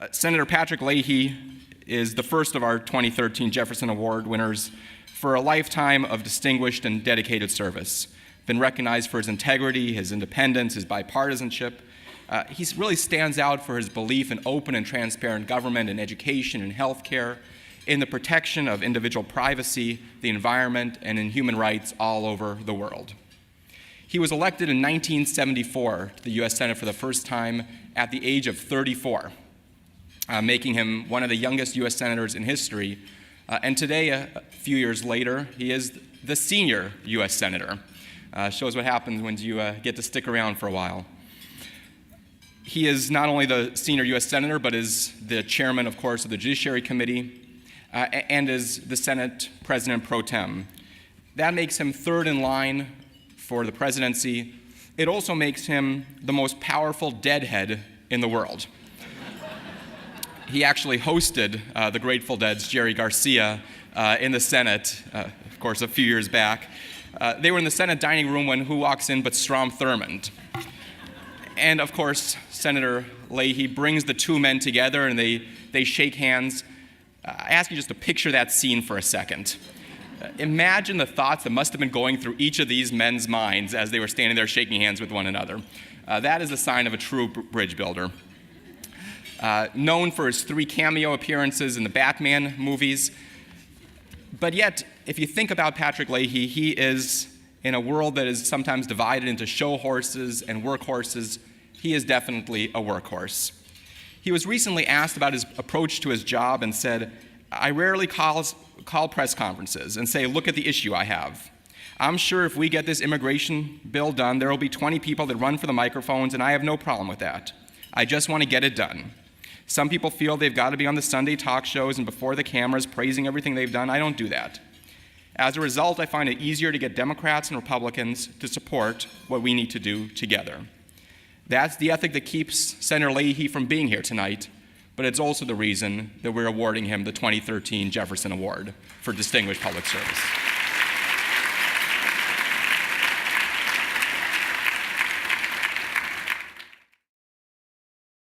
Senator Patrick Leahy is the first of our 2013 Jefferson Award winners for a lifetime of distinguished and dedicated service. Been recognized for his integrity, his independence, his bipartisanship. He really stands out for his belief in open and transparent government in education and healthcare, in the protection of individual privacy, the environment, and in human rights all over the world. He was elected in 1974 to the U.S. Senate for the first time at the age of 34, making him one of the youngest U.S. senators in history. And today, a few years later, he is the senior U.S. senator. Shows what happens when you get to stick around for a while. He is not only the senior U.S. senator, but is the chairman, of course, of the Judiciary Committee, and is the Senate President pro tem. That makes him third in line for the presidency. It also makes him the most powerful deadhead in the world. He actually hosted the Grateful Dead's Jerry Garcia in the Senate, of course, a few years back. They were in the Senate dining room when who walks in but Strom Thurmond. And of course, Senator Leahy brings the two men together and they shake hands. I ask you just to picture that scene for a second. Imagine the thoughts that must have been going through each of these men's minds as they were standing there shaking hands with one another. That is a sign of a true bridge builder. Known for his 3 cameo appearances in the Batman movies. But yet, if you think about Patrick Leahy, he is, in a world that is sometimes divided into show horses and workhorses, he is definitely a workhorse. He was recently asked about his approach to his job and said, "I rarely call press conferences and say, look at the issue I have. I'm sure if we get this immigration bill done, there will be 20 people that run for the microphones, and I have no problem with that. I just want to get it done. Some people feel they've got to be on the Sunday talk shows and before the cameras praising everything they've done. I don't do that. As a result, I find it easier to get Democrats and Republicans to support what we need to do together." That's the ethic that keeps Senator Leahy from being here tonight, but it's also the reason that we're awarding him the 2013 Jefferson Award for Distinguished Public Service.